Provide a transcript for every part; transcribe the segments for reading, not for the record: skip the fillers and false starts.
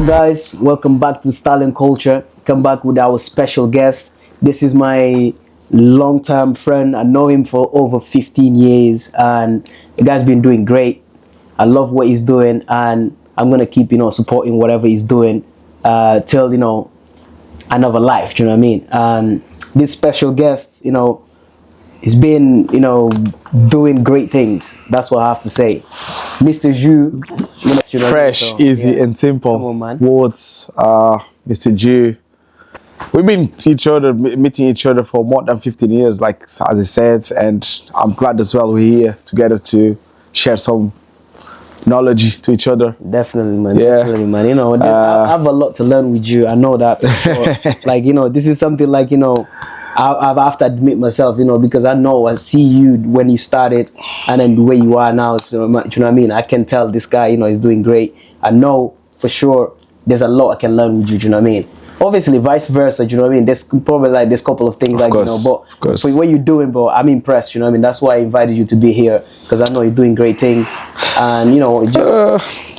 Guys, welcome back to Style and Culture. Come back with our special guest. This is my long-term friend. I know him for over 15 years and the guy's been doing great. I love what he's doing and I'm gonna keep, supporting whatever he's doing till, another life, do you know what I mean? And this special guest, he's been, doing great things. That's what I have to say. Mr Juu. Fresh, easy, and simple. Come on, man. Words, Mr Juu. We've been meeting each other for more than 15 years, like as I said, and I'm glad as well we're here together to share some knowledge to each other. Definitely, man. Yeah. Definitely, man. I have a lot to learn with you. I know that for sure. This is something like, I have to admit myself, because I see you when you started and then the way you are now, you know what I mean? I can tell this guy, is doing great. I know for sure there's a lot I can learn with you, do you know what I mean? Obviously, vice versa, do you know what I mean? There's probably there's a couple of things but for what you're doing, bro, I'm impressed, you know what I mean? That's why I invited you to be here, because I know you're doing great things. And,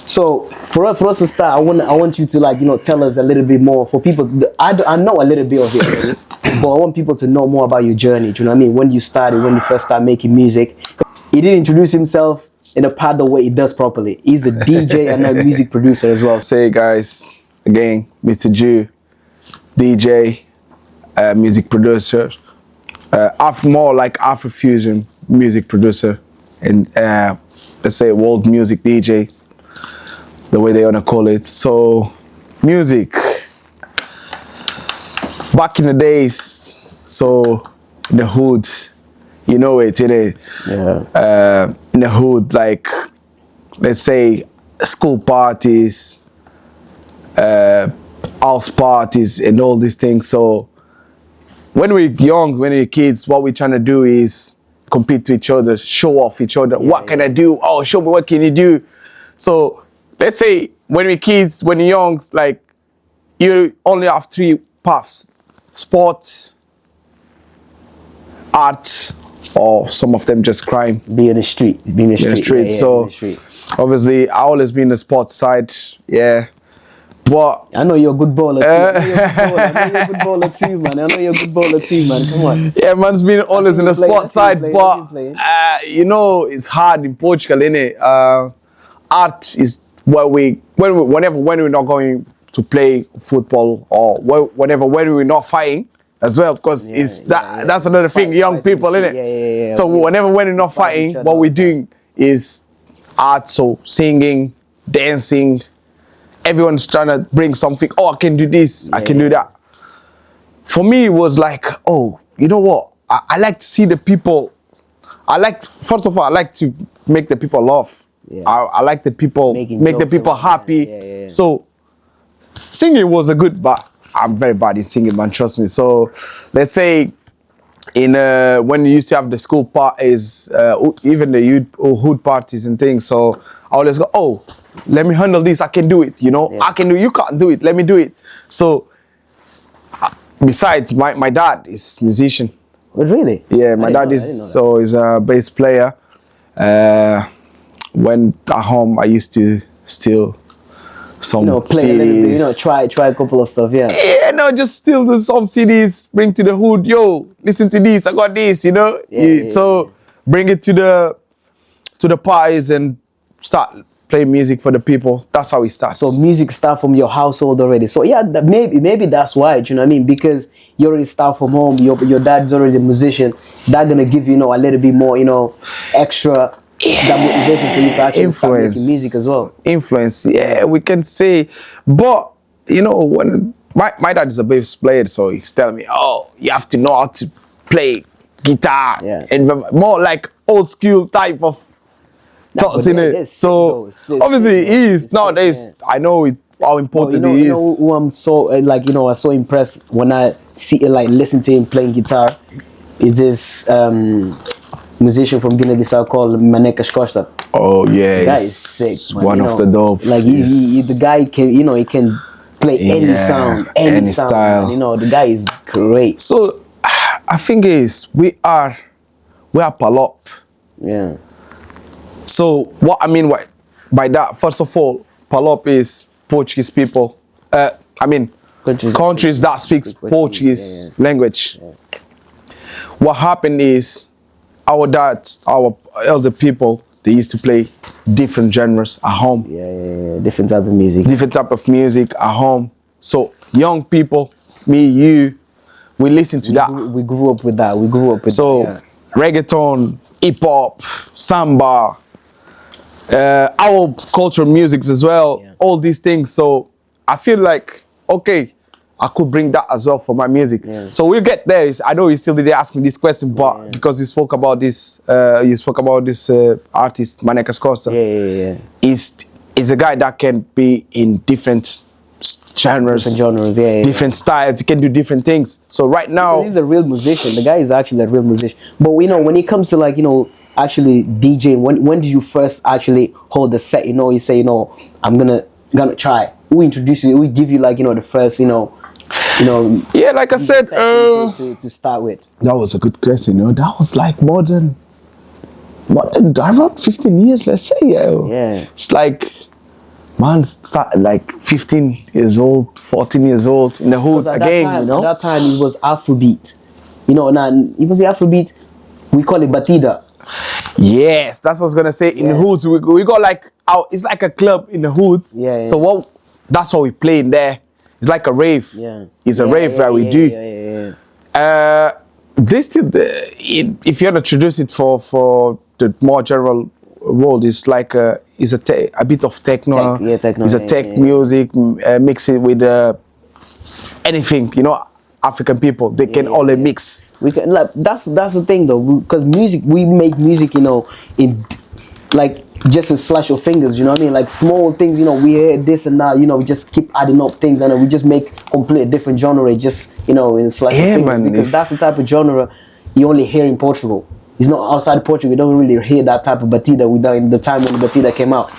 so for us to start, I want you to tell us a little bit more for people. I know a little bit of it already, but I want people to know more about your journey. Do you know what I mean? When you first started making music. He didn't introduce himself in a part the way he does properly. He's a DJ and a music producer as well. Say guys, again, Mr Juu, DJ, music producer, more like Afrofusion music producer, and let's say world music DJ, the way they wanna call it. So, music. Back in the days, so in the hood, you know it, innit? Yeah. In the hood, like, let's say, school parties, house parties, and all these things. So, when we're young, when we're kids, what we're trying to do is compete to each other, show off each other. Yeah, what can I do? Oh, show me what can you do? So, let's say, when we're kids, when you're young, like, you only have three paths. Sports, art, or some of them just crime. Be in the street. Be in the street. Yeah, so, obviously, I always been the sports side, yeah. But I know you're a good bowler too. I know you're a good bowler too, man. I know you're a good bowler too, man. Come on. Yeah, man's been always in the sports side, but it's hard in Portugal, innit? Art is where whenever we're not going to play football or whatever, when we're not fighting as well, because that's another thing, young people, innit? Yeah. So whenever when we're not fighting, what we're doing is art, so singing, dancing. Everyone's trying to bring something. Oh, I can do this, I can do that. For me, it was like, oh, you know what? I like to see the people. First of all, I like to make the people laugh. Yeah. I like the people, make the people happy. Yeah. So singing was a good, but I'm very bad in singing, man, trust me. So let's say when you used to have the school parties, even the hood parties and things, so I always go, oh, let me handle this, I can do it, I can do it, you can't do it, let me do it. So besides, my dad is musician. Oh, really? Yeah, my dad is a bass player. When at home, I used to steal some play CDs. a little bit, try a couple of stuff, Yeah, no, just steal some CDs, bring to the hood. Yo, listen to this, I got this, So bring it to the parties and start playing music for the people. That's how it starts. So music start from your household already. So yeah, maybe that's why, do you know what I mean? Because you already start from home, your dad's already a musician. That's gonna give you, a little bit more, extra that motivation for you to actually start making music as well. Influence, yeah, we can say. But when my dad is a bass player, so he's telling me, oh, you have to know how to play guitar, and more like old school type of thoughts in it. So obviously he is nowadays. I know how important he is. Who I'm so I'm so impressed when I see listen to him playing guitar. Is this musician from Guinea-Bissau called Manecas Costa? Oh yeah, the guy is sick, man. One of the dope. Like the guy can he can play any sound, any sound, style. Man. The guy is great. So I think we are Palop. Yeah. So what I mean by that, first of all, Palop is Portuguese people. I mean, countries that speaks Portuguese language. Yeah. What happened is our dads, our elder people, they used to play different genres at home. Yeah. Different type of music. Different type of music at home. So young people, me, you, we listen to that. We grew up with that. So reggaeton, hip hop, samba, our cultural musics as well. Yeah. All these things. So I feel like, okay, I could bring that as well for my music. Yeah. So we'll get there. I know you still didn't ask me this question, but because you spoke about this, artist, Manekas Costa. Yeah. Is a guy that can be in different genres, different styles. He can do different things. So right now, he's a real musician. The guy is actually a real musician. But when it comes to like actually DJing, when did you first actually hold the set? You say I'm gonna try. We introduce you. We give you like the first yeah, like I said, to start with. That was a good question. That was like more than around 15 years, let's say. Yeah. It's like man started like 15 years old, 14 years old in the hood again. At that time it was Afrobeat. And it was the Afrobeat. We call it batida. Yes, that's what I was gonna say. In the hoods, we got like it's like a club in the hoods. Yeah. So that's what we play in there. It's like a rave. Yeah. It's a rave that we do. Yeah. This still, if you want to introduce it for the more general world, it's like a bit of techno. Techno. It's a tech music, mix it with anything. African people, they can only mix. We can that's the thing though, because we make music, in like just a slash of fingers, you know what I mean? Like small things, we hear this and that, we just keep adding up things and we just make complete different genre just, in a slash of fingers. Man, because that's the type of genre you only hear in Portugal. It's not outside Portugal, you don't really hear that type of batida in the time when the batida came out.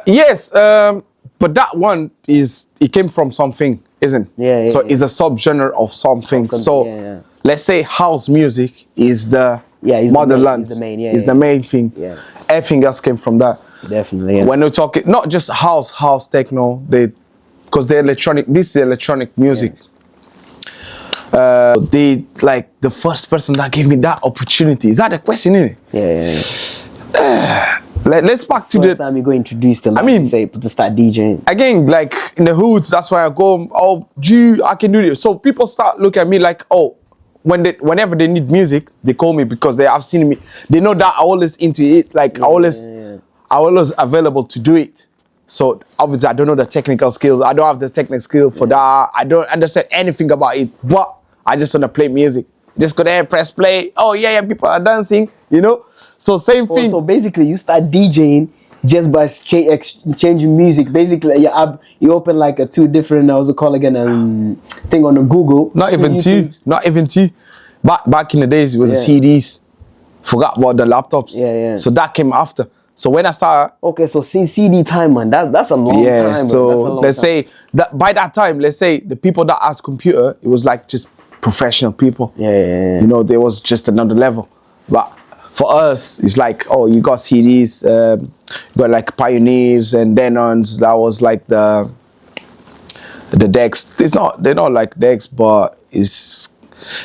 Yes, but that one it came from something, isn't it? Yeah. So it's a subgenre of something. So let's say house music is the motherland. Is the main thing. Yeah. Everything else came from that. Definitely. Yeah. When we're talking, not just house techno, because they're electronic. This is electronic music. They like the first person that gave me that opportunity. Is that the question, isn't it? Yeah. Let's back to first time you go introduce them. To start DJing again, like in the hoods. That's why I go. Oh, Jew, I can do this. So people start looking at me like, oh. Whenever they need music, they call me because they have seen me. They know that I always into it. Like I always available to do it. So obviously I don't know the technical skills. I don't have the technical skill for that. I don't understand anything about it. But I just want to play music. Just go there, press play. Oh yeah, people are dancing. So same thing. So basically, you start DJing just by changing music. Basically, you open like two different, thing on the Google. Not even two. Back in the days, it was the CDs. Forgot about the laptops. Yeah. So that came after. So when I started... Okay, so since CD time, man, that's a long time. Yeah, so let's say, that by that time, let's say the people that asked computer, it was like just professional people. Yeah. There was just another level. But for us, it's like, oh, you got CDs, you got like Pioneers and Denons. That was like the decks. They're not like decks, but is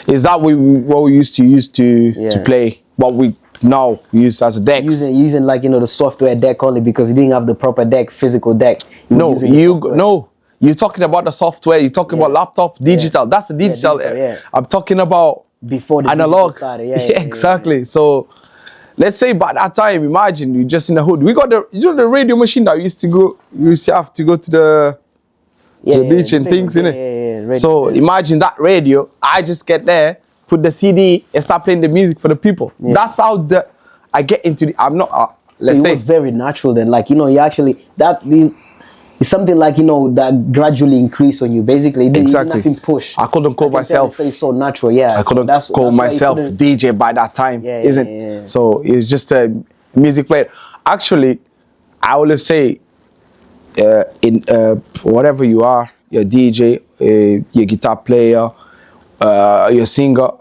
that what we used to play? What we now use as a decks. Using like the software deck only because you didn't have the proper deck, physical deck. You're talking about the software. You're talking about laptop, digital. That's the digital. I'm talking about before the analog started. Exactly. So let's say by that time, imagine you're just in the hood. We got the radio machine that we used to have to go to the beach and things, innit? So imagine that radio. I just get there, put the CD and start playing the music for the people. That's how I get into the. I'm not. Let's say it was very natural then. Like you actually it's something like that gradually increased on you. Basically, exactly. Nothing push. I couldn't call myself. It's so natural. Yeah, I couldn't call myself DJ by that time. Isn't so? It's just a music player. Actually, I always say, in whatever you are, your DJ, your guitar player, your singer,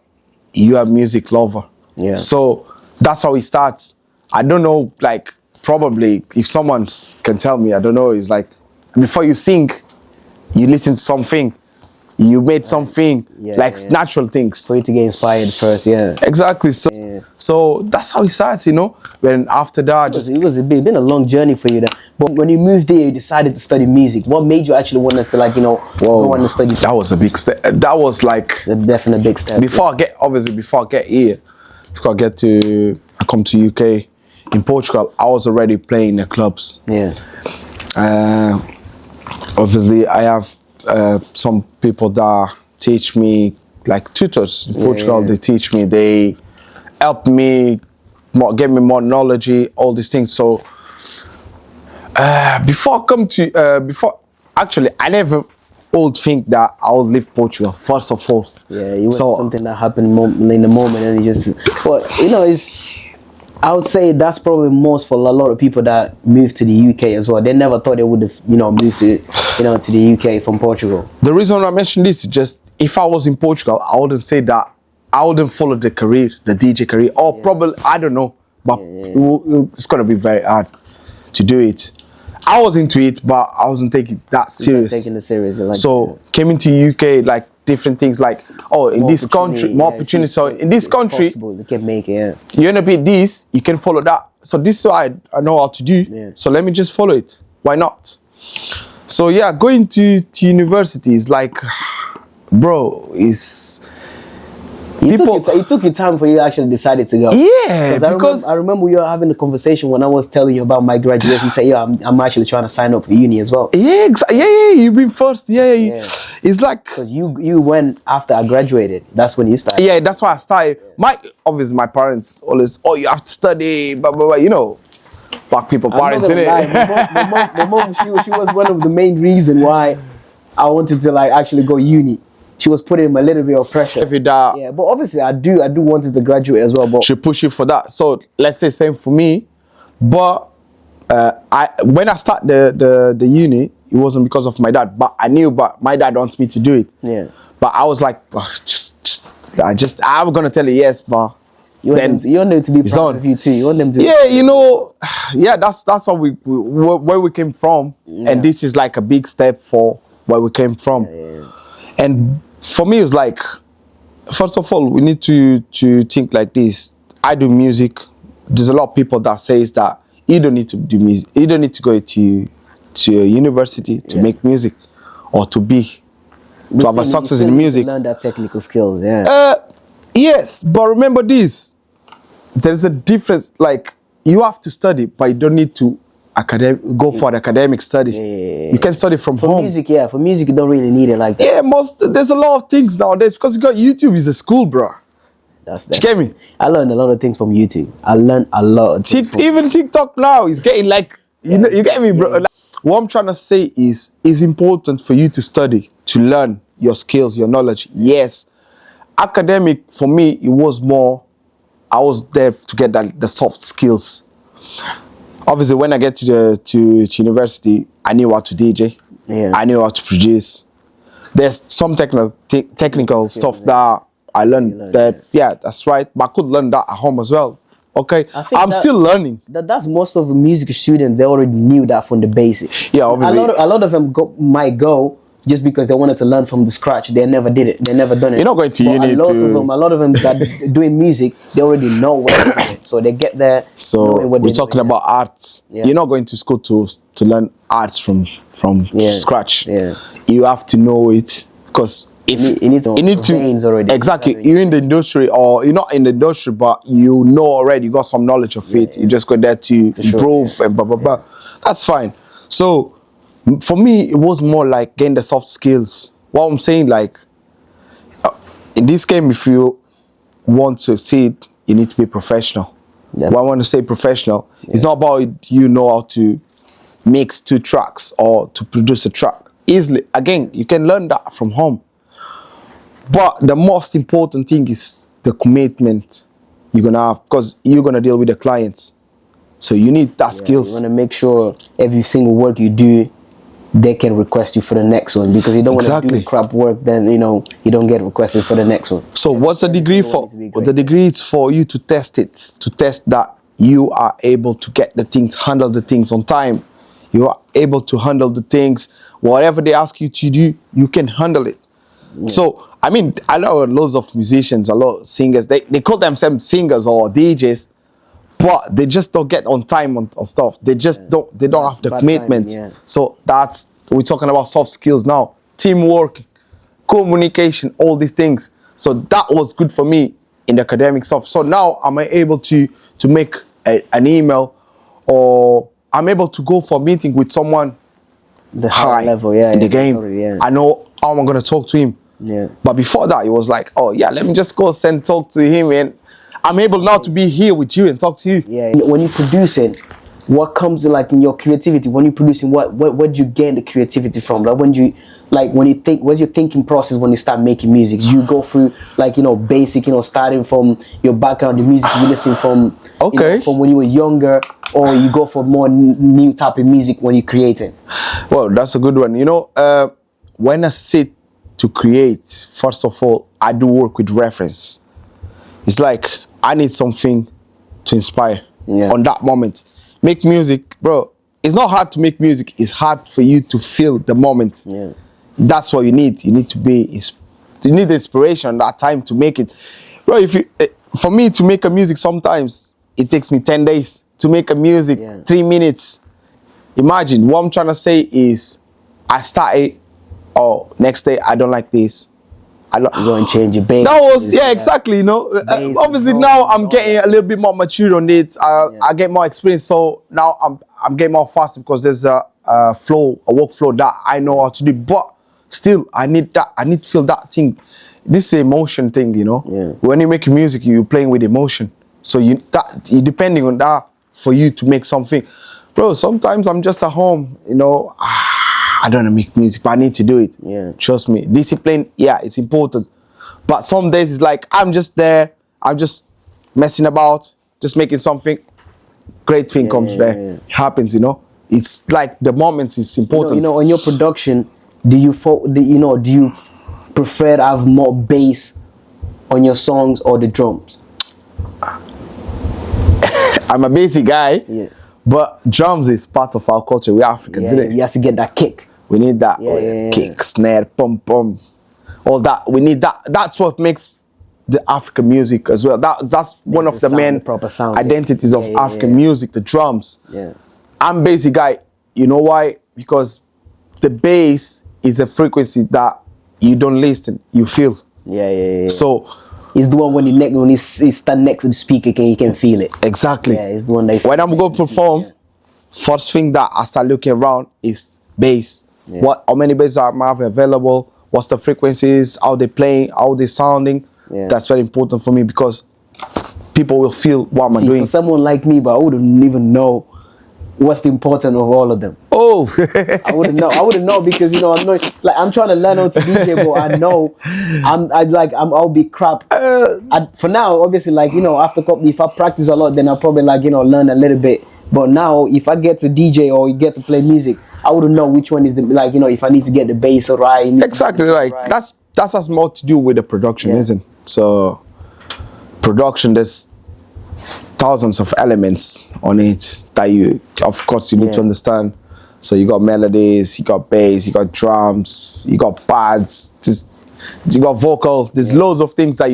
you are music lover. Yeah. So that's how it starts. I don't know, like probably if someone can tell me, I don't know. It's like before you sing, you listen to something, you made something, natural things. For you to get inspired first, Exactly. So that's how it starts, you know. Then after that, it's been a long journey for you. But when you moved there, you decided to study music. What made you actually want to, like, you know, go on and study? That was a big step. That was like a definite big step. Before I come to UK. In Portugal, I was already playing in the clubs. Yeah. Obviously, I have some people that teach me, like tutors in Portugal. They teach me, they help me, give me more knowledge, all these things. So actually, I never would think that I would leave Portugal. First of all, it was something that happened in the moment, and but you know, I would say that's probably most for a lot of people that moved to the UK as well. They never thought they would have, you know, moved to, you know, to the UK from Portugal. The reason I mentioned this is just, if I was in Portugal, I wouldn't say that I wouldn't follow the DJ career, or probably, I don't know, but it's gonna be very hard to do it. I was into it, but I wasn't taking that serious. Taking it serious. Like, so came into UK, like different things, like in this country, more opportunity. So in this country, you can make it. You wanna be this, you can follow that. So this is what I know how to do. So let me just follow it. Why not? So yeah, going to university is like, bro, it took you time for you to actually decided to go. Yeah, because I remember we were having a conversation when I was telling you about my graduation. You say, "Yeah, I'm actually trying to sign up for uni as well." Yeah, you've been first. It's like, because you went after I graduated. That's when you started. Yeah, that's why I started. Obviously, my parents always, you have to study, blah blah blah. You know, black people parents, innit? My mom, she was one of the main reason why I wanted to, like, actually go uni. She was putting a little bit of pressure. Yeah, but obviously I do wanted to graduate as well. But she push you for that. So let's say same for me. But when I start the uni, it wasn't because of my dad. But I knew, but my dad wants me to do it. Yeah. But I was like, I'm gonna tell you yes, but you want them to be proud of you too. You want them to. Yeah, you know, that's what where we came from, and this is like a big step for where we came from. Yeah. And for me, it's like, first of all, we need to think like this. I do music. There's a lot of people that says that you don't need to do music. You don't need to go to a university to make music, or to have a success in music. Learn that technical skills. Yes, but remember this. There's a difference. Like, you have to study, but you don't need to go for an academic study. You can study from home. For music, you don't really need it like that. Yeah, there's a lot of things nowadays, because you got YouTube is a school, bro. That's you get me? I learned a lot of things from YouTube. I learned a lot of things even TikTok now is getting like, you know, you get me, bro? Like, what I'm trying to say is, it's important for you to study, to learn your skills, your knowledge. Yes, academic for me, it was more, I was there to get the soft skills. Obviously, when I get to university, I knew how to DJ. Yeah. I knew how to produce. There's some technical stuff that I learned. That's right. But I could learn that at home as well. Okay, I'm still learning. That's most of the music students. They already knew that from the basics. Yeah, obviously. A lot of them might go just because they wanted to learn from the scratch. They never did it. They never done it. You're not going to uni a lot of them that doing music, they already know what they're doing. So they get there. So we're talking about arts. Yeah. You're not going to school to learn arts from scratch. Yeah. You have to know it, because if you need to already. Exactly. You're in the industry, or you're not in the industry, but you know already, you got some knowledge of it. You just go there to improve and blah blah blah. That's fine. So for me, it was more like getting the soft skills. What I'm saying, like, in this game, if you want to succeed, you need to be professional. Yeah. What I want to say professional, it's not about you know how to mix 2 tracks or to produce a track easily. Again, you can learn that from home. But the most important thing is the commitment you're going to have, because you're going to deal with the clients. So you need that skills. You want to make sure every single work you do, they can request you for the next one, because you don't want to do crap work, then you don't get requested for the next one. So what's the degree for? The degree is for you to test it, to test that you are able to get the things, handle the things on time. You are able to handle the things. Whatever they ask you to do, you can handle it. Yeah. So, I mean, I know loads of musicians, a lot of singers, they call themselves singers or DJs, but they just don't get on time on stuff. They just don't have the commitment. Time, yeah. So we're talking about soft skills now. Teamwork, communication, all these things. So that was good for me in the academic stuff. So now I'm able to make an email, or I'm able to go for a meeting with someone the high level, in the game. Yeah. I know how I'm going to talk to him. Yeah. But before that, it was like, oh yeah, let me just go talk to him, and I'm able now to be here with you and talk to you. Yeah. When you produce it, what comes like in your creativity? When you're producing, what do you get the creativity from? Like when you think, what's your thinking process when you start making music? You go through like, you know, basic, you know, starting from your background, the music you listen from, okay, you know, from when you were younger, or you go for more new type of music when you're creating? Well, that's a good one. You know, when I sit to create, first of all, I do work with reference. It's like I need something to inspire on that moment. Make music, bro. It's not hard to make music. It's hard for you to feel the moment. Yeah. That's what you need. You need to you need inspiration that time to make it. Bro, for me to make a music, sometimes it takes me 10 days to make a music, 3 minutes. Imagine, what I'm trying to say is, I started, next day, I don't like this. You go and change your bass. That was, exactly, you know. Obviously now I'm getting a little bit more mature on it. I get more experience, so now I'm getting more fast because there's a workflow that I know how to do. But still, I need that. I need to feel that thing. This is an emotion thing, you know. Yeah. When you make music, you're playing with emotion. So you depending on that for you to make something. Bro, sometimes I'm just at home, you know. I don't want to make music, but I need to do it. Yeah. Trust me. Discipline, it's important. But some days it's like, I'm just there. I'm just messing about, just making something. Great thing comes there. It happens, you know. It's like the moments is important. You know, on your production, do you prefer to have more bass on your songs or the drums? I'm a basic guy, but drums is part of our culture. We're Africans, isn't it? You have to get that kick. We need that kick, snare, pum, all that. We need that. That's what makes the African music as well. That's one of the main proper sound, identities of African music, the drums. Yeah. I'm basic guy. You know why? Because the bass is a frequency that you don't listen, you feel. Yeah. So it's the one when you stand next to the speaker, you can feel it. Exactly. Yeah, it's the one that when I'm going to perform, first thing that I start looking around is bass. How many basses I have available? What's the frequencies? How they playing? How they sounding? That's very important for me because people will feel what I'm doing. For someone like me, but I wouldn't even know what's the importance of all of them. Oh, I wouldn't know. I wouldn't know because, you know, I'm not like, I'm trying to learn how to DJ, but I know I'll be crap. For now, obviously, like, you know, after if I practice a lot, then I'll probably, like, you know, learn a little bit. But now, if I get to DJ or get to play music, I wouldn't know which one is the, like, you know, if I need to get the bass right. Exactly right. That has more to do with the production, isn't it? So, production, there's thousands of elements on it that you need to understand. So you got melodies, you got bass, you got drums, you got pads, you got vocals. There's loads of things that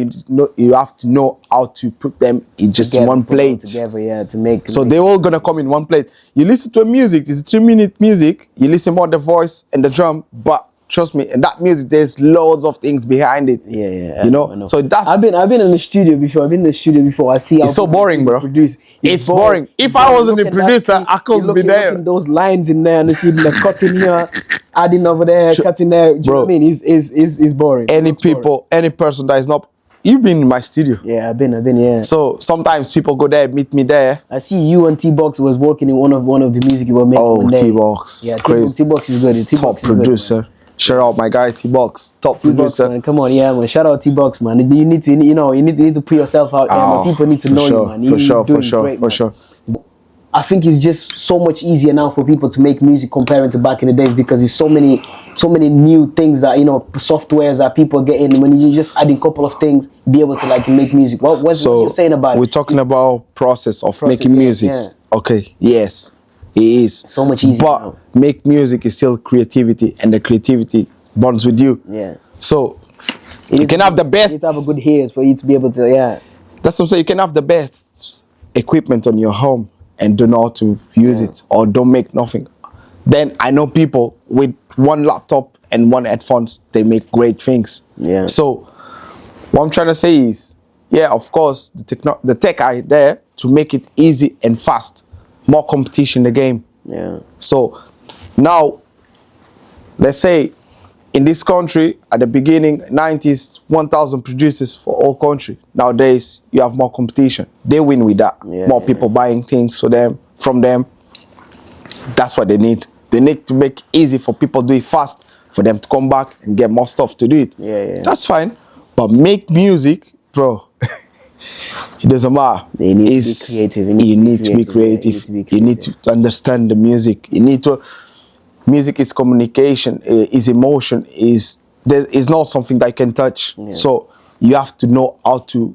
you have to know how to put them in just one plate. Together, to make. So they're all gonna come in one plate. You listen to a music, it's a 3-minute music. You listen more the voice and the drum, but trust me, in that music, there's loads of things behind it. Yeah. You know? So that's. I've been in the studio before. I see. How it's so boring, bro. Produce. It's boring. If I wasn't a producer, I couldn't be there. Those lines in there, and you see the cutting here, adding over there, cutting there. Do you know what I mean? It's boring. Any person that is not. You've been in my studio. Yeah, I've been. Yeah. So sometimes people go there, meet me there. I see you and T-Box was working in one of the music you were making. Oh, T-Box. Yeah, crazy. T-Box is good. Top producer. Shout out my guy T-Box, top producer. Man, come on, man. Shout out T-Box, man. You need to put yourself out there, man. People need to know you, man. For sure. I think it's just so much easier now for people to make music comparing to back in the days because there's so many new things that, you know, softwares that people get in. When you just add a couple of things, be able to like make music. What you saying about it? We're talking about process of making music. Yeah. Okay. Yes. It is so much easier. But now. make music is still creativity, and the creativity bonds with you. Yeah. So you can have the best. You need to have a good ears for you to be able to. Yeah. That's what I'm saying. You can have the best equipment on your home and don't know how to use it, or don't make nothing. Then I know people with one laptop and one headphones, they make great things. Yeah. So what I'm trying to say is, yeah, of course, the tech are there to make it easy and fast. More competition in the game. Yeah. So now, let's say in this country, at the beginning, 90s, 1,000 producers for all country. Nowadays, you have more competition. They win with that. Yeah, More people buying things from them. That's what they need. They need to make it easy for people to do it fast, for them to come back and get more stuff to do it. Yeah. That's fine. But make music, bro. It doesn't matter. You need to be creative. You need to be creative. You need to understand the music. You need to. Music is communication, is emotion, is not something that you can touch. Yeah. So you have to know how to.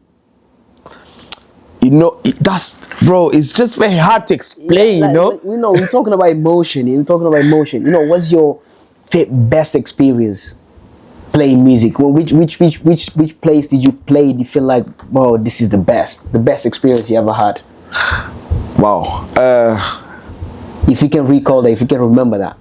Bro, it's just very hard to explain, Like, you know? We're talking about emotion. What's your best experience playing music? Well, which place did you play? Do you feel like, bro, this is the best experience you ever had? Wow. If you can recall that, if you can remember that.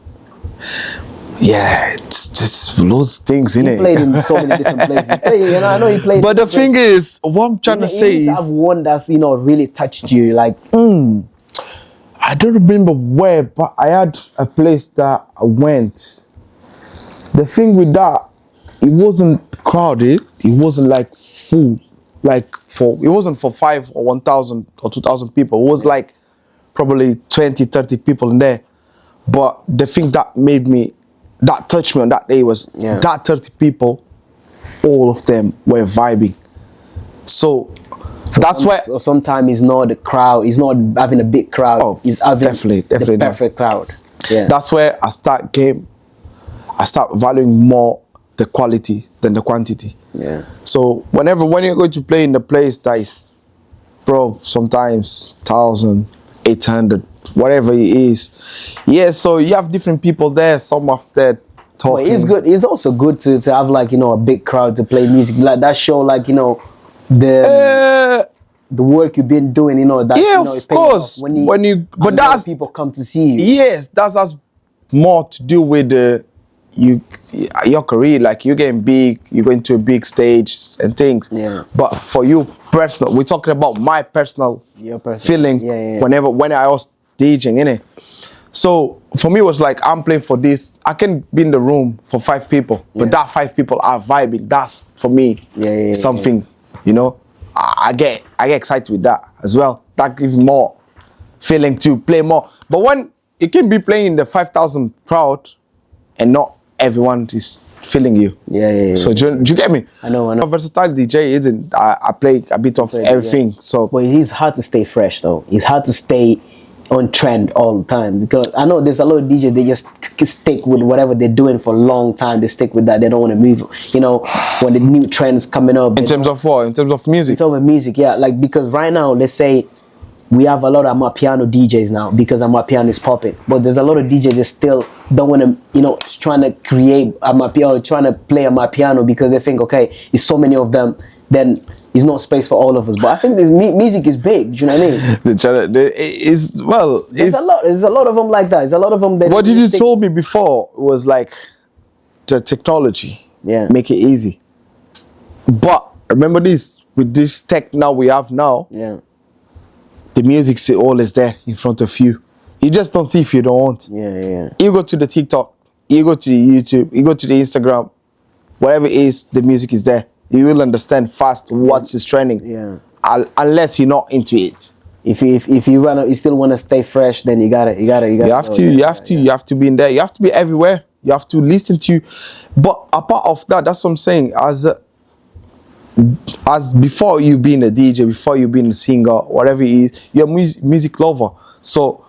Yeah, it's just those things, innit? You played in so many different places. I know you played. But the thing is, what I'm trying to say is, have one that's really touched you. Like, I don't remember where, but I had a place that I went. The thing with that, it wasn't crowded. It wasn't like full, it wasn't for 5 or 1,000 or 2,000 people. It was like probably 20, 30 people in there. But the thing that touched me on that day was that 30 people, all of them were vibing. So that's why. So sometimes it's not the crowd. It's not having a big crowd. Oh, it's having definitely the perfect crowd. Yeah. That's where I start valuing more the quality than the quantity. Yeah. So when you're going to play in the place that is, bro, sometimes 1,800, whatever it is. Yeah, so you have different people there, some of that talking. But it's good. It's also good to have a big crowd to play music. Like that show, the work you've been doing, that of course. But that's people come to see you. Yes, that has more to do with your career. Like you're getting big, you're going to a big stage and things. Yeah. But for you personal, we're talking about my personal feeling. When I was DJing, innit? So for me, it was like, I'm playing for this. I can be in the room for 5 people, but that 5 people are vibing. That's for me something, I get excited with that as well. That gives me feeling to play more. But when you can be playing in the 5,000 crowd and not everyone is feeling you. Yeah. So do you get me? I know. A versatile DJ isn't. I play a bit of everything. Yeah. So, but it's hard to stay fresh though. It's hard to stay on trend all the time, because I know there's a lot of DJs, they just stick with whatever they're doing for a long time. They stick with that. They don't want to move. When the new trends coming up. In terms of what? In terms of music? In terms of music, yeah. Like, because right now, let's say we have a lot of Amapiano DJs now because Amapiano is popping. But there's a lot of DJs that still don't want to, trying to create Amapiano, trying to play Amapiano because they think, okay, it's so many of them, then there's no space for all of us. But I think this music is big. Do you know what I mean? There's a lot of them like that. There's a lot of them that. What did you told me before was like the technology. Yeah. Make it easy. But remember this, with this tech now we have now. Yeah. The music's always there in front of you. You just don't see if you don't want. Yeah. You go to the TikTok, you go to the YouTube, you go to the Instagram, whatever it is, the music is there. You will understand fast what's trending. Yeah. Unless you're not into it. If you still want to stay fresh, then you gotta. You have to be in there. You have to be everywhere. You have to listen to. But apart of that, that's what I'm saying. As before you being a DJ, before you being a singer, whatever it is, you're a music lover. So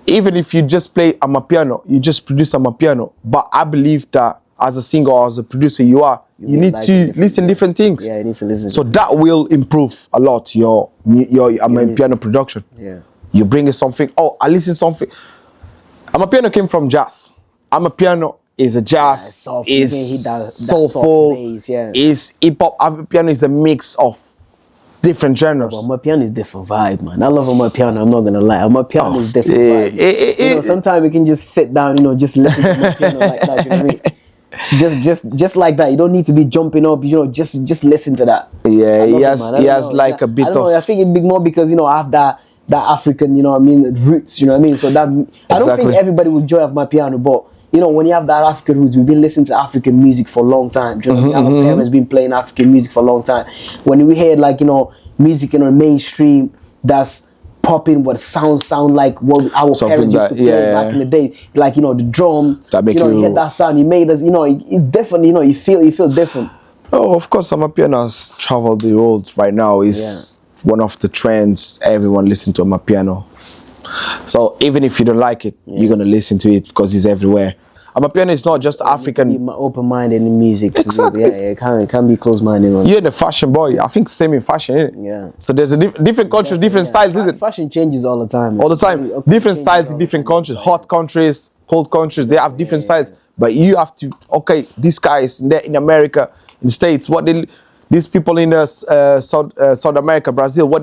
even if you just play Amapiano, you just produce Amapiano. But I believe that as a singer or as a producer, you need to listen different things. Yeah, you need to listen. So that will improve a lot your Amapiano production. Yeah. You bring in something. Oh, I listen something. Amapiano came from jazz. Amapiano is a jazz, is soulful, bass, is hip hop. Amapiano is a mix of different genres. Amapiano is different vibe, man. I love Amapiano. I'm not gonna lie. Amapiano is different vibe. Sometimes we can just sit down, just listen to Amapiano like that. You know what I mean? Just like that. You don't need to be jumping up. Just listen to that. Yeah, he has like a bit of. I think it's big more because I have that African, roots. You know what I mean? So that I don't think everybody will enjoy Amapiano, but when you have that African roots, we've been listening to African music for a long time. Do you know what I mean? Our parents been playing African music for a long time. When we hear music in the mainstream that's popping, what sound like what our parents used to play back in the day, like the drum. That make you hear that sound. It made us. It definitely. You feel different. Oh, of course, Amapiano has traveled the world. Right now is one of the trends. Everyone listen to Amapiano. So even if you don't like it, you're gonna listen to it because it's everywhere. Amapiano is not just African. Be open-minded in music. Exactly. It can't be closed-minded. You're the fashion boy. I think same in fashion, isn't it? Yeah. So there's a different countries, different styles, isn't it? Fashion changes all the time. All the time. Different styles in different countries. Hot countries, cold countries. They have different styles. But you have to. Okay, these guys in America, in the States, these people in South America, Brazil,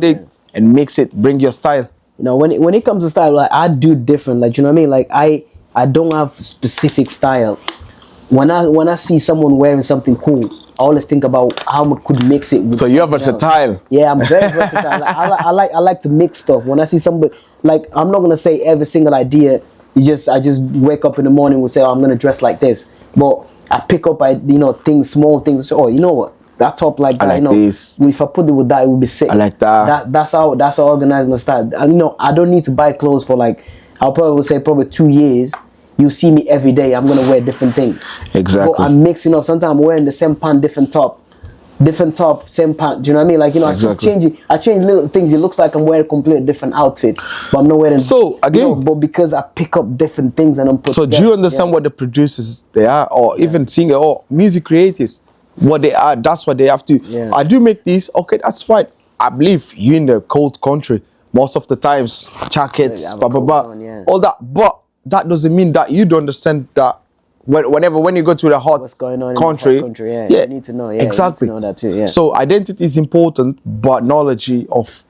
and mix it, bring your style. When it comes to style, like I do different. Like you know what I mean? Like I don't have specific style. When I see someone wearing something cool, I always think about how I could mix it. So you're versatile. Else. Yeah, I'm very versatile. I like to mix stuff. When I see somebody, like I'm not gonna say every single idea. I just wake up in the morning and say, oh, I'm gonna dress like this. But I pick up things, small things. Oh, you know what? That top like that. I like this. If I put it with that, it would be sick. I like that. That's how organized my style. I don't need to buy clothes for I'll probably say 2 years. You see me every day. I'm gonna wear different things. Exactly. But I'm mixing up. Sometimes I'm wearing the same pant, different top, same pant. Do you know what I mean? Like exactly. I change little things. It looks like I'm wearing completely different outfits, but I'm not wearing. So again, but because I pick up different things and I'm put. So do you understand what the producers they are, or even singer or music creators, what they are? That's what they have to. Yeah. I do make this. Okay, that's fine. I believe you in the cold country most of the times, jackets, all that, but that doesn't mean that you don't understand that when you go to the hot country, you need to know. Yeah, exactly. You need to know that too. Yeah. So identity is important, but knowledge of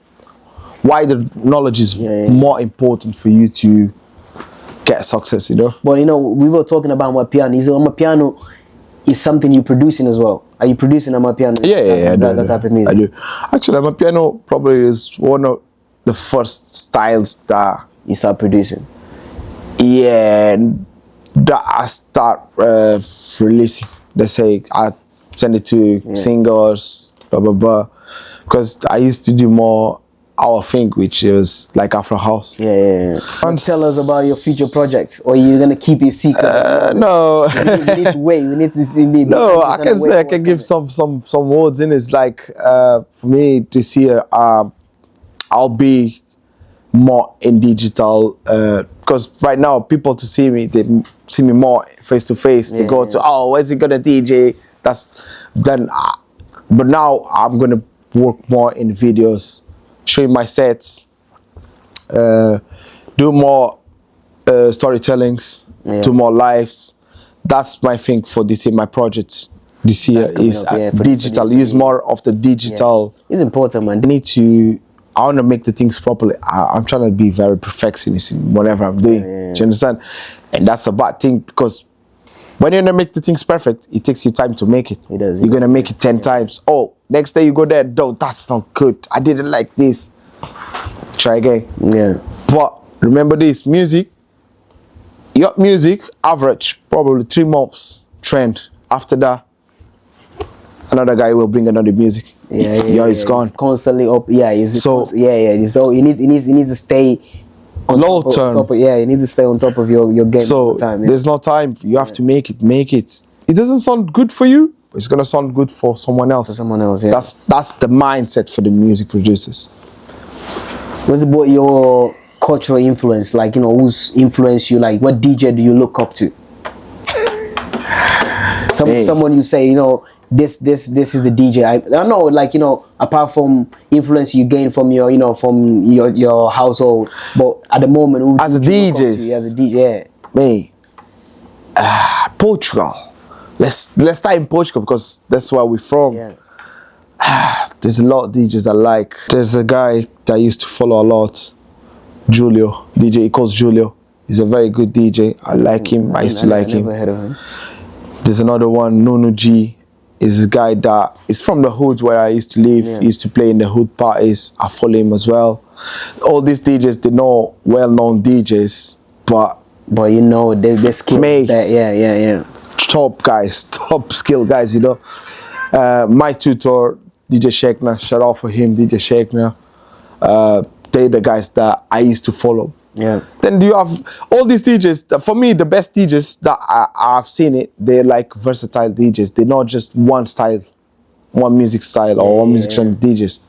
why the knowledge is more important for you to get success. But we were talking about Amapiano. Is something you're producing as well? Are you producing Amapiano? Yeah, that type of music. I do. Actually, Amapiano probably is one of the first styles that you start producing. Yeah, that I start releasing. Let's say I send it to singers, blah blah blah. Because I used to do more our thing, which is like Afro house. Yeah. Tell us about your future projects, or you're gonna keep it secret? No. we need to wait. We need to see. No, I can give some words in. It's like for me this year, I'll be more in digital because right now people to see me, they see me more face to face. They go to where's he gonna DJ? But now I'm gonna work more in videos, showing my sets, do more storytellings, do more lives. That's my thing for this year. My projects this year is digital. Use more of the digital. It's important, man. I want to make the things properly. I'm trying to be very perfectionist in whatever I'm doing. Do you understand? And that's a bad thing because when you're gonna make the things perfect, it takes you time to make it. It does. You're gonna make it 10 times. Oh, next day you go there, no, that's not good. I didn't like this. Try again. Yeah. But remember this, your music average probably 3 months trend. After that, another guy will bring another music. It's gone. It's constantly up. So it needs to stay on low turn. You need to stay on top of your game all the time. There's no time. You have to make it. It doesn't sound good for you, but it's gonna sound good for someone else. That's the mindset for the music producers. What's about your cultural influence? Like, who's influenced you? Like, what DJ do you look up to? Someone you say, this is the DJ. I don't know, like, you know, apart from influence you gain from your, you know, from your household, but at the moment, as a DJs, as a DJ, me, Portugal. Let's start in Portugal because that's where we're from. Yeah. There's a lot of DJs I like. There's a guy that I used to follow a lot, Julio, DJ. He calls Julio. He's a very good DJ. I like him. I used to like him. Never heard of him. There's another one, Nunu G. Is a guy that is from the hood where I used to live. Yeah. He used to play in the hood parties. I follow him as well. All these DJs, they're not well-known DJs, but you know, they're skilled. Yeah. Top guys, top skill guys, you know. My tutor, DJ Shekna, shout out for him, DJ Shekna. They're the guys that I used to follow. Yeah. Then do you have all these DJs? For me, the best DJs that I've seen it, they're like versatile DJs. They're not just one style, one music style or one music genre DJs.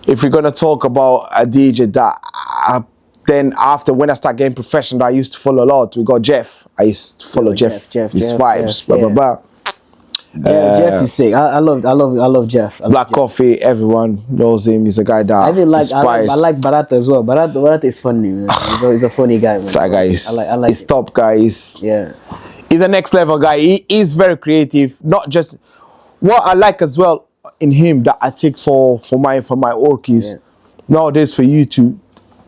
If we're gonna talk about a DJ that then after when I start getting professional, I used to follow a lot. We got Jeff. I used to follow Jeff. His vibes, blah blah blah. Jeff is sick. I love Jeff. Black Coffee, everyone knows him. He's a guy that I even like. I inspires. like Barata as well. Barata is funny, man. He's a funny guy, man. That guy is. I like He's top guy. He's a next level guy. He is very creative. Not just what I like as well in him that I take for my work is nowadays for you to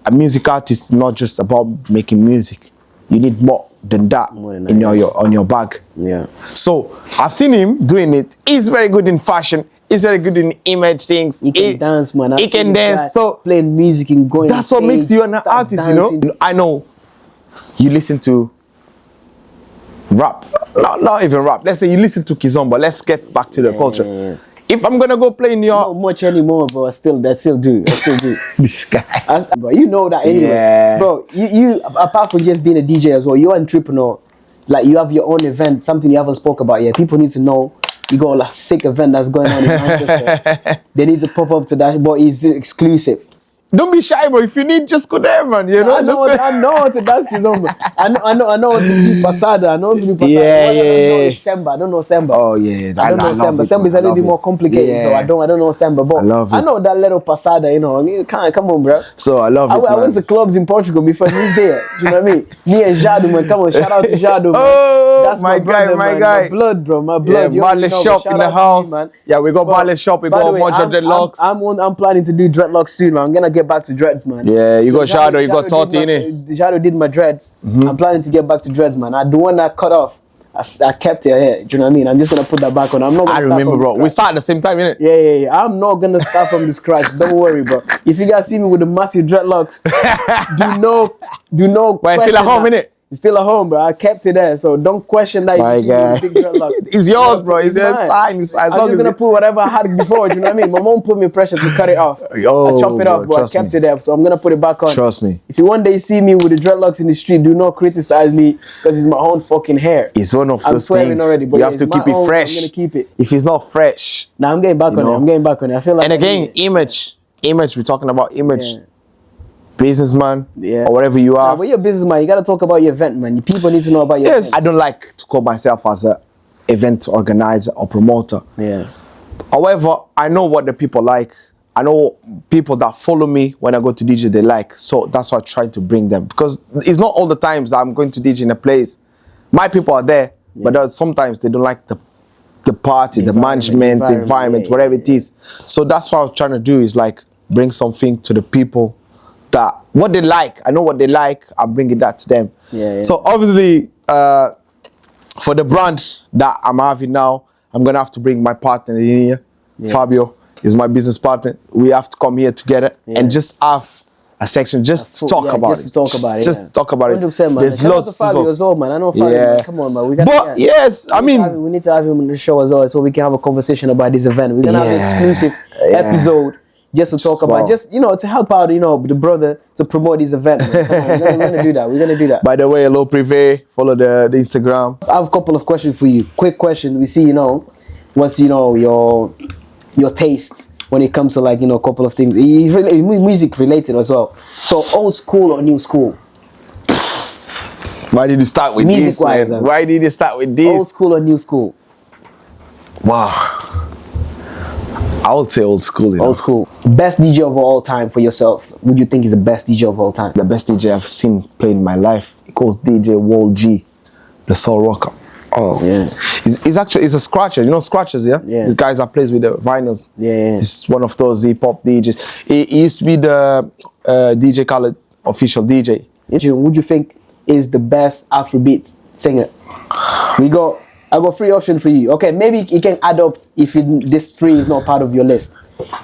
a music artist is not just about making music. You need more than that in on your bag. Yeah. So I've seen him doing it. He's very good in fashion. He's very good in image things. He can dance, man. He can dance. So playing music and going. That's what makes you an artist, you know. I know. You listen to rap, not even rap. Let's say you listen to Kizomba. Let's get back to the culture. Yeah. If I'm gonna go play in your not much anymore, bro. I still do. This guy, bro, you know that anyway. Yeah. Bro, you apart from just being a DJ as well, you're an entrepreneur. Like you have your own event, something you haven't spoke about yet. People need to know you got a sick event that's going on in Manchester. They need to pop up to that, but it's exclusive. Don't be shy, bro. If you need, just go there, man. You know, I know what to dance Kizomba. I know what to do Pasada. I know what to do Pasada. I don't know Semba. Oh yeah, I don't know Semba. Semba is a little bit more complicated, so I don't know Semba. But I know that little Pasada. You know, you can't come on, bro. So I love it. I went to clubs in Portugal before I moved there. Do you know what I mean? Me and Jadu, man. Come on, shout out to Jadu, man. Oh, that's my brother, my man. guy. My blood, bro. My blood. Yeah, Barley shop in the house. Me, yeah, we got Barley shop. We got much of dreadlocks. I'm planning to do dreadlocks soon, man. I'm gonna get back to dreads, man. Yeah, you got Shadow, you got Toti, innit? Shadow did my dreads. I'm planning to get back to dreads, man. The one that cut off, I kept it here. Do you know what I mean? I'm just gonna put that back on. I'm not gonna I remember, bro. We started at the same time, innit? Yeah. I'm not gonna start from the scratch. Don't worry, bro. If you guys see me with the massive dreadlocks, do no. But it's still at home, innit? It's still at home, bro. I kept it there, so don't question that. My God. Big dreadlocks. It's yours, bro. It's fine. As I'm long just gonna put whatever I had before. Do you know what I mean? My mom put me pressure to cut it off. I chop it off, but I kept it there, so I'm gonna put it back on. Trust me. If you one day see me with the dreadlocks in the street, do not criticize me because it's my own fucking hair. It's one of I'm those swearing things. already, but you have to keep it fresh. I'm gonna keep it. If it's not fresh, now I'm getting back on it. I feel like. And again, image. We're talking about image. Yeah. Businessman, or whatever you are. But you're a businessman. You gotta talk about your event, man. People need to know about your event. I don't like to call myself as a event organizer or promoter. Yes. However, I know what the people like. I know people that follow me when I go to DJ they like. So that's why I try to bring them. Because it's not all the times that I'm going to DJ in a place. My people are there, but sometimes they don't like the party, the management, the environment, whatever it is. So that's what I'm trying to do is like bring something to the people that what they like. I know what they like. I'm bringing that to them. So obviously, for the brand that I'm having now, I'm gonna have to bring my partner in here. Fabio is my business partner. We have to come here together and just have a section just to talk about it. Just talk about it. 100%, man. There's lots of Fabio as well, man. I know Fabio. Man. Come on, man. We got. But yes, I mean, we need to have him on the show as well, so we can have a conversation about this event. We're gonna have an exclusive episode. Just to talk about, to help out, the brother to promote this event. Come on, we're gonna do that. We're gonna do that. By the way, hello Privé, follow the Instagram. I have a couple of questions for you. Quick question. We see, what's your taste when it comes to a couple of things. Music related as well. So old school or new school? Why did you start with this, man? Why did you start with this? Old school or new school? Wow. I would say old school. Old school. Best DJ of all time for yourself. Would you think is the best DJ of all time? The best DJ I've seen play in my life. It goes DJ Wall G, the Soul Rocker. Oh yeah. He's a scratcher. You know scratchers, yeah? Yeah. These guys that plays with the vinyls. Yeah. He's one of those hip hop DJs. He used to be the DJ Khaled official DJ. Would you think is the best Afrobeat singer? I got 3 options for you. Okay, maybe it can add up if this 3 is not part of your list.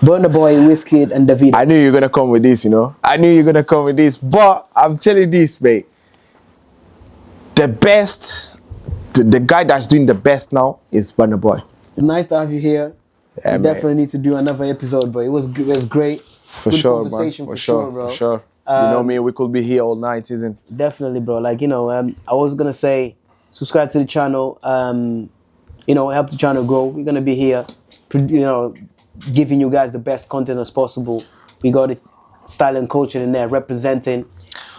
Burna Boy, Wizkid, and David. I knew you were gonna come with this, you know. I knew you were gonna come with this, but I'm telling you this, mate. The best, the guy that's doing the best now is Burna Boy. It's nice to have you here. Yeah, we definitely need to do another episode, bro. It was great. For Good sure, conversation, man. for sure, bro. For sure. You know me, we could be here all night, isn't it? Definitely, bro. Like, you know, I was gonna say, subscribe to the channel. You know, help the channel grow. We're gonna be here, you know, giving you guys the best content as possible. We got the style and culture in there representing.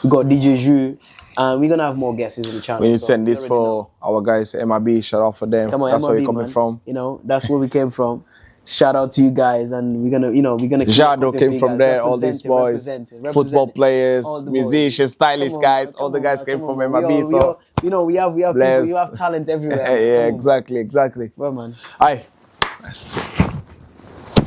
We got DJ Juu. We're gonna have more guests in the channel. We need to send this for our guys, MIB. Shout out for them. Come on, that's MIB, where we're coming man. from. You know, that's where we came from. Shout out to you guys, and we're gonna Jado came from there. All these boys, football players, musicians, stylish guys. All the guys came from MIB. So you know, we have people, you have talent everywhere. Yeah, exactly. Well, man. Aye.